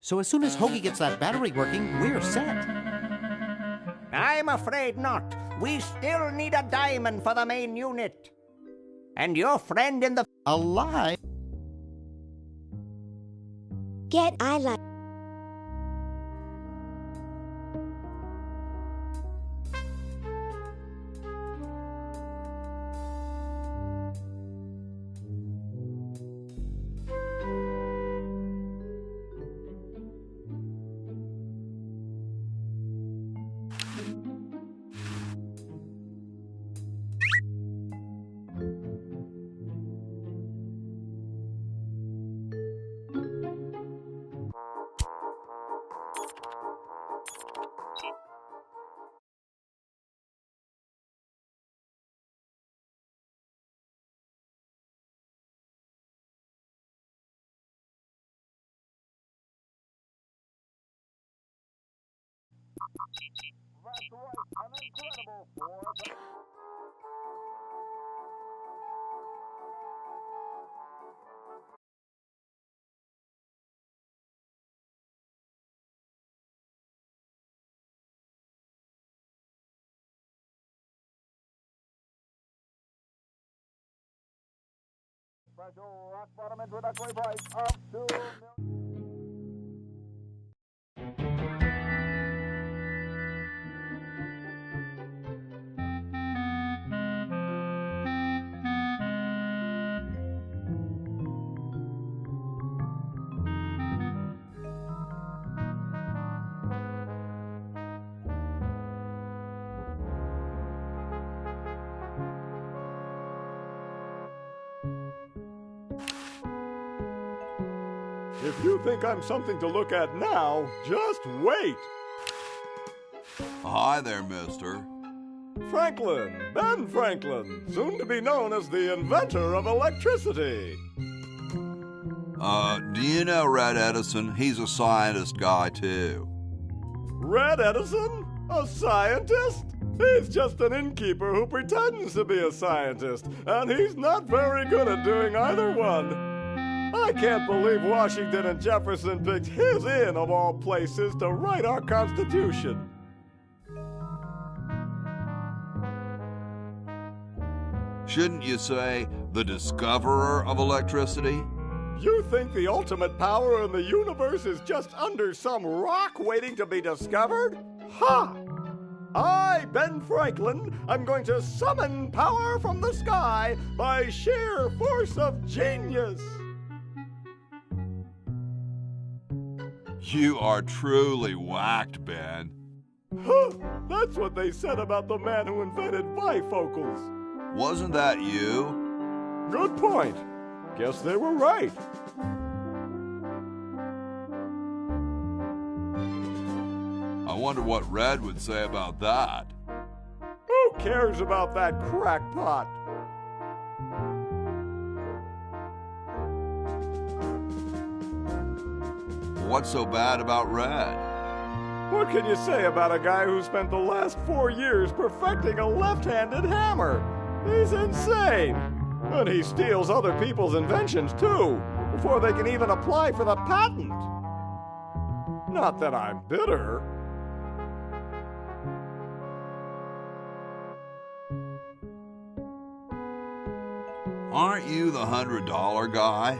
So as soon as Hoagie gets that battery working, we're set. I'm afraid not. We still need a diamond for the main unit. And your friend in the... Alive? I like. Special rock bottom introductory price of $2 million. If you think I'm something to look at now, just wait. Hi there, mister. Franklin, Ben Franklin, soon to be known as the inventor of electricity. Do you know Red Edison? He's a scientist guy, too. Red Edison? A scientist? He's just an innkeeper who pretends to be a scientist, and he's not very good at doing either one. I can't believe Washington and Jefferson picked his inn, of all places, to write our Constitution. Shouldn't you say the discoverer of electricity? You think the ultimate power in the universe is just under some rock waiting to be discovered? Ha! I, Ben Franklin, am going to summon power from the sky by sheer force of genius. You are truly whacked, Ben. Huh, that's what they said about the man who invented bifocals. Wasn't that you? Good point. Guess they were right. I wonder what Red would say about that. Who cares about that crackpot? What's so bad about Red? What can you say about a guy who spent the last 4 years perfecting a left-handed hammer? He's insane! And he steals other people's inventions, too, before they can even apply for the patent. Not that I'm bitter. Aren't you the $100 guy?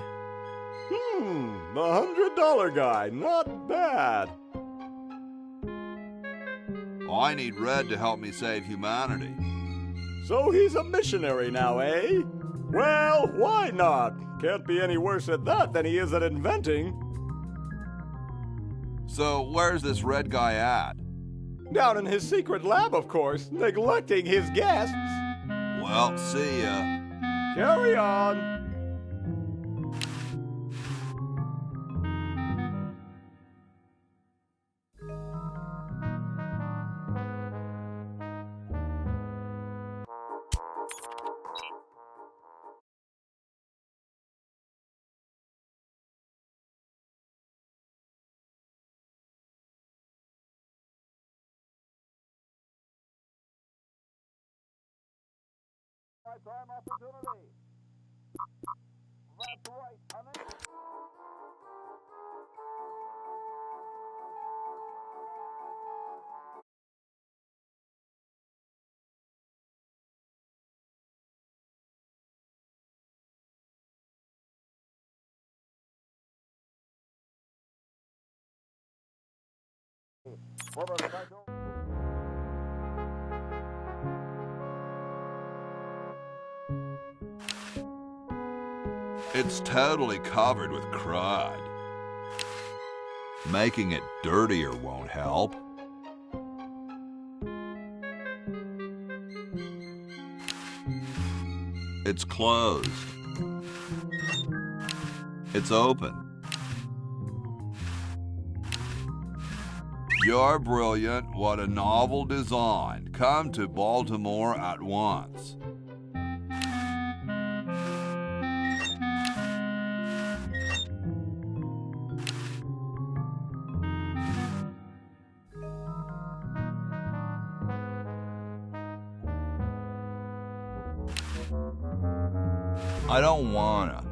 The $100 guy, not bad. I need Red to help me save humanity. So he's a missionary now, eh? Well, why not? Can't be any worse at that than he is at inventing. So where's this Red guy at? Down in his secret lab, of course, neglecting his guests. Well, see ya. Carry on. maritime opportunity. That's right, honey. For the special. It's totally covered with crud. Making it dirtier won't help. It's closed. It's open. You're brilliant. What a novel design. Come to Baltimore at once. I don't wanna.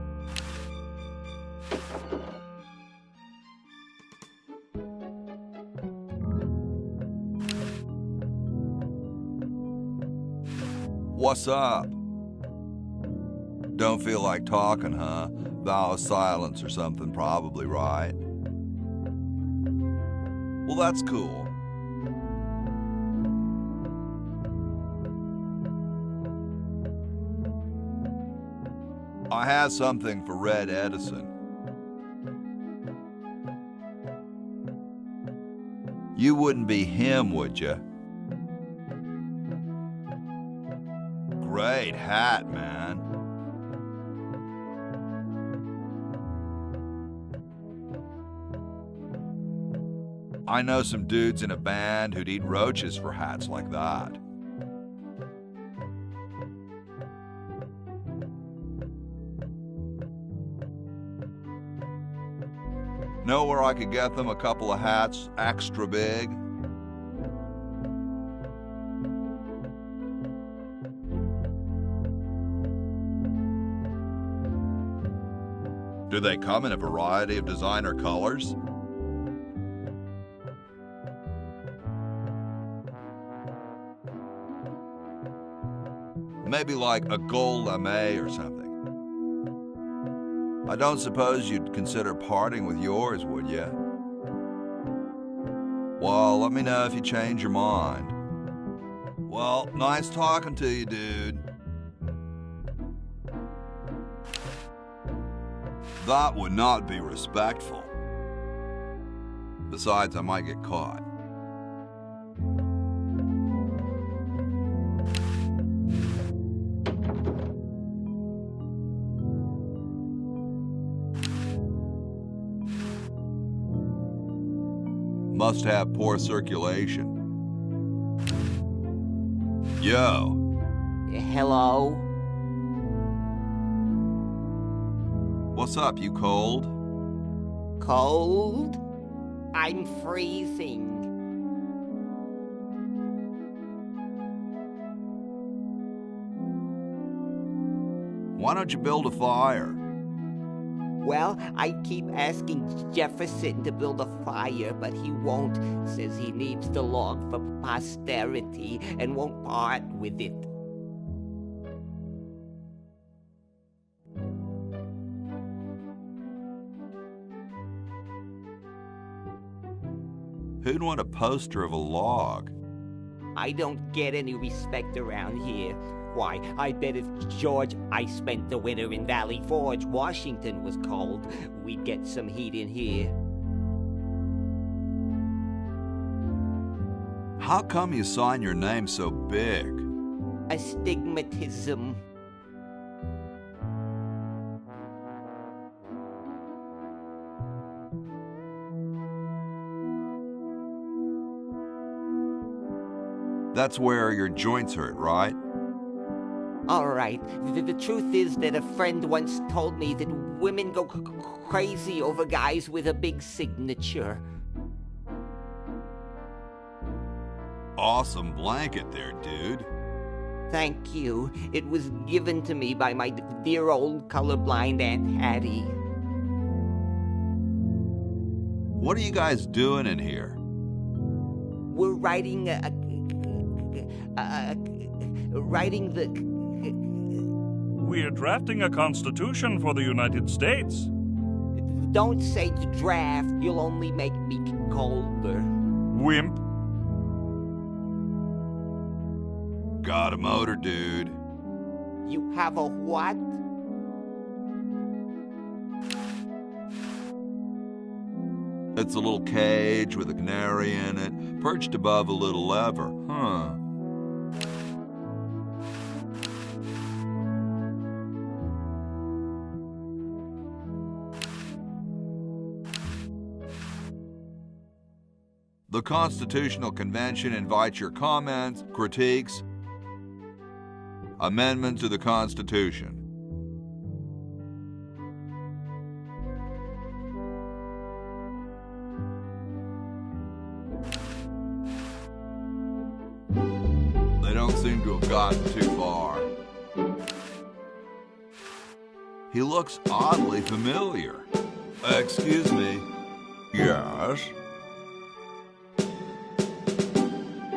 What's up? Don't feel like talking, huh? Vow of silence or something, probably, right? Well, that's cool. I have something for Red Edison. You wouldn't be him, would you? Great hat, man. I know some dudes in a band who'd eat roaches for hats like that. Know where I could get them a couple of hats extra big? Do they come in a variety of designer colors? Maybe like a gold lame or something. I don't suppose you'd consider parting with yours, would you? Well, let me know if you change your mind. Well, nice talking to you, dude. That would not be respectful. Besides, I might get caught. Must have poor circulation. Yo. Hello? What's up, you cold? Cold? I'm freezing. Why don't you build a fire? Well, I keep asking Jefferson to build a fire, but he won't. Says he needs the log for posterity and won't part with it. Who'd want a poster of a log? I don't get any respect around here. Why, I bet if George I spent the winter in Valley Forge, Washington was cold, we'd get some heat in here. How come you sign your name so big? Astigmatism. That's where your joints hurt, right? All right. The truth is that a friend once told me that women go crazy over guys with a big signature. Awesome blanket there, dude. Thank you. It was given to me by my dear old colorblind Aunt Hattie. What are you guys doing in here? We're writing the... We're drafting a constitution for the United States. Don't say draft. You'll only make me colder. Wimp. Got a motor, dude. You have a what? It's a little cage with a canary in it, perched above a little lever. Huh. The Constitutional Convention invites your comments, critiques, amendments to the Constitution. They don't seem to have gotten too far. He looks oddly familiar. Excuse me. Yes?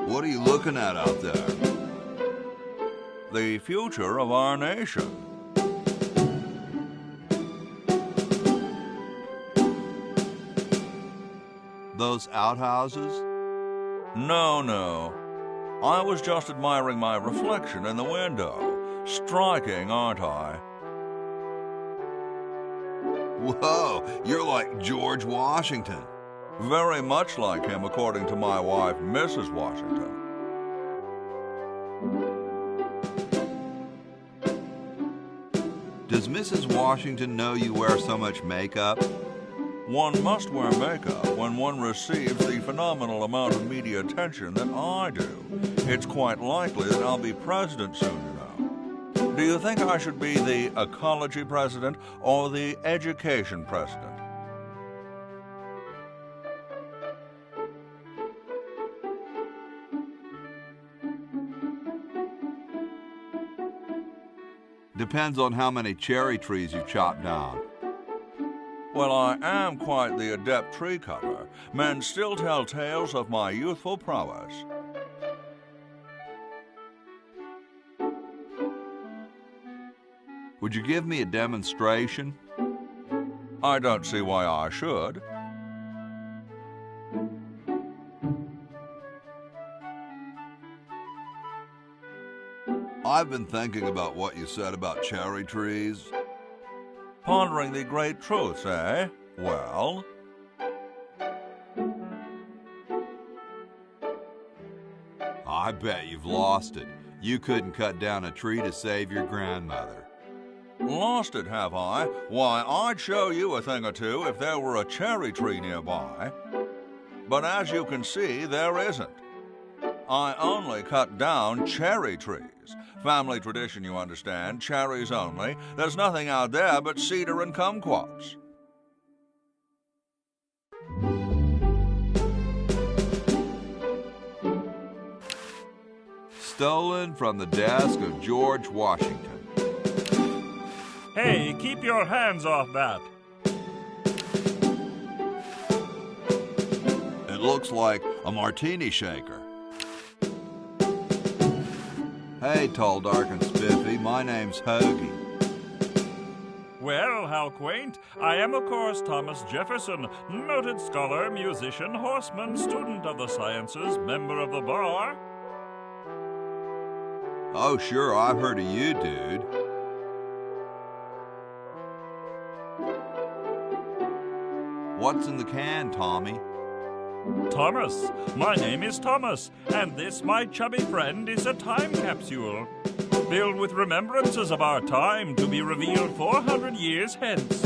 What are you looking at out there? The future of our nation. Those outhouses? No. I was just admiring my reflection in the window. Striking, aren't I? Whoa, you're like George Washington. Very much like him, according to my wife, Mrs. Washington. Does Mrs. Washington know you wear so much makeup? One must wear makeup when one receives the phenomenal amount of media attention that I do. It's quite likely that I'll be president soon, you know. Do you think I should be the ecology president or the education president? Depends on how many cherry trees you've chopped down. Well, I am quite the adept tree cutter. Men still tell tales of my youthful prowess. Would you give me a demonstration? I don't see why I should. I've been thinking about what you said about cherry trees. Pondering the great truths, eh? Well? I bet you've lost it. You couldn't cut down a tree to save your grandmother. Lost it, have I? Why, I'd show you a thing or two if there were a cherry tree nearby. But as you can see, there isn't. I only cut down cherry trees. Family tradition, you understand. Cherries only. There's nothing out there but cedar and kumquats. Stolen from the desk of George Washington. Hey, keep your hands off that. It looks like a martini shaker. Hey, tall, dark, and spiffy, my name's Hoagie. Well, how quaint. I am, of course, Thomas Jefferson, noted scholar, musician, horseman, student of the sciences, member of the bar. Oh, sure, I've heard of you, dude. What's in the can, Tommy? Thomas. My name is Thomas, and this, my chubby friend, is a time capsule, filled with remembrances of our time to be revealed 400 years hence.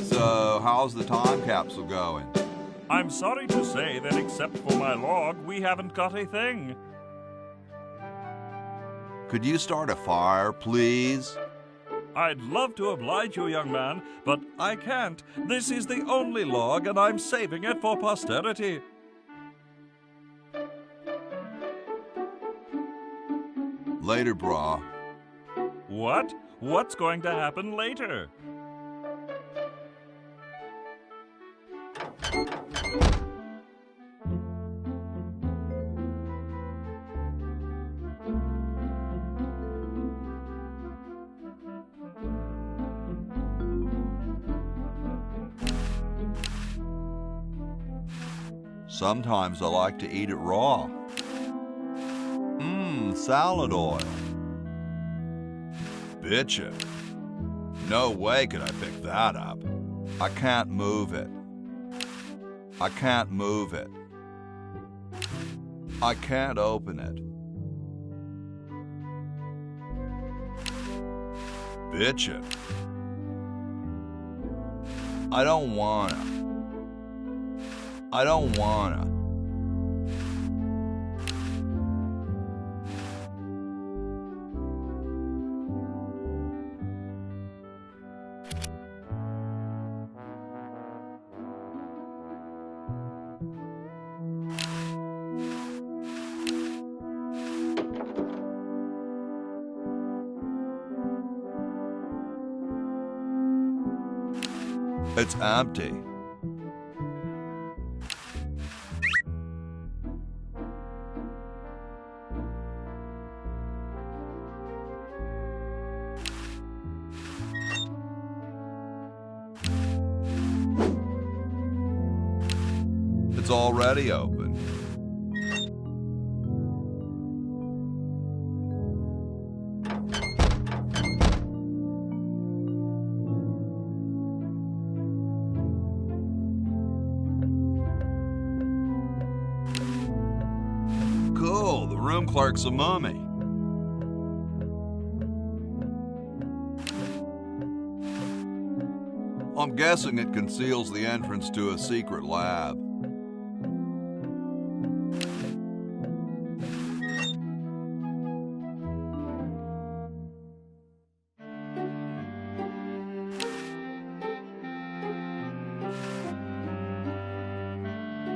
So, how's the time capsule going? I'm sorry to say that except for my log, we haven't got a thing. Could you start a fire, please? I'd love to oblige you, young man, but I can't. This is the only log, and I'm saving it for posterity. Later, brah. What? What's going to happen later? Sometimes I like to eat it raw. Salad oil. Bitchin'. No way could I pick that up. I can't move it. I can't move it. I can't open it. Bitchin'. I don't wanna. I don't wanna. It's empty. It's already open. Cool, the room clerk's a mummy. I'm guessing it conceals the entrance to a secret lab.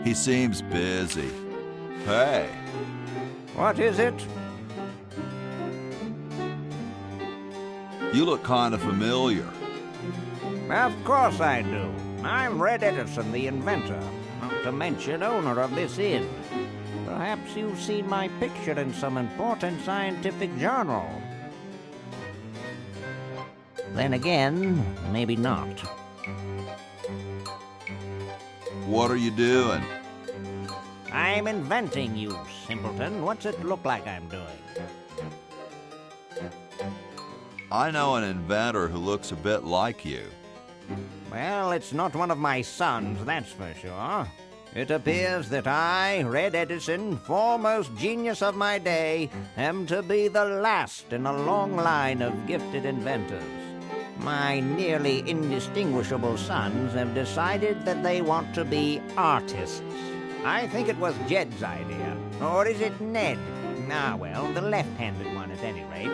He seems busy. Hey. What is it? You look kind of familiar. Of course I do. I'm Red Edison, the inventor, not to mention owner of this inn. Perhaps you've seen my picture in some important scientific journal. Then again, maybe not. What are you doing? I'm inventing, you simpleton. What's it look like I'm doing? I know an inventor who looks a bit like you. Well, it's not one of my sons, that's for sure. It appears that I, Red Edison, foremost genius of my day, am to be the last in a long line of gifted inventors. My nearly indistinguishable sons have decided that they want to be artists. I think it was Jed's idea. Or is it Ned? Ah, well, the left-handed one at any rate.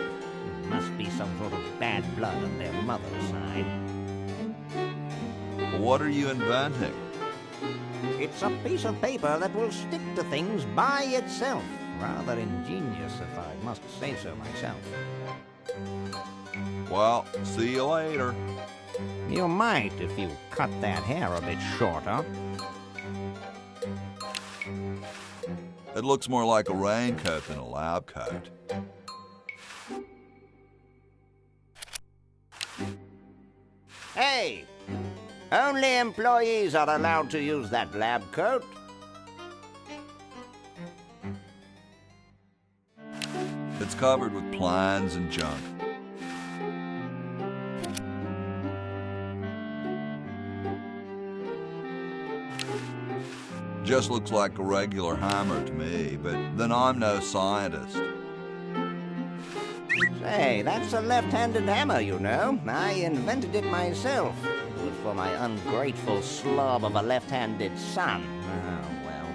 Must be some sort of bad blood on their mother's side. What are you inventing? It's a piece of paper that will stick to things by itself. Rather ingenious, if I must say so myself. Well, see you later. You might if you cut that hair a bit shorter. It looks more like a raincoat than a lab coat. Hey! Only employees are allowed to use that lab coat. It's covered with plans and junk. Just looks like a regular hammer to me, but then I'm no scientist. Say, that's a left-handed hammer, you know. I invented it myself. It was for my ungrateful slob of a left-handed son. Oh, well.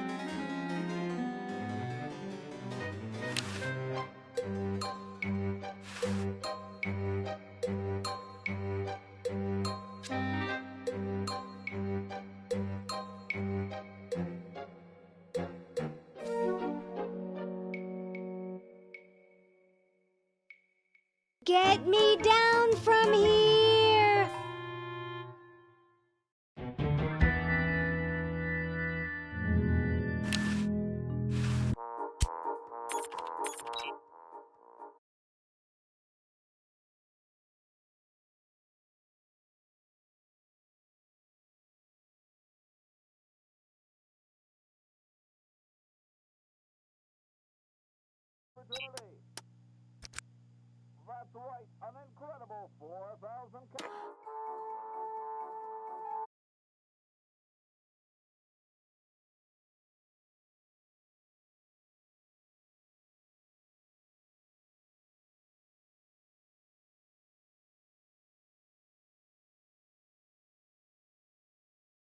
Get me down from here! That's right, an incredible 4,000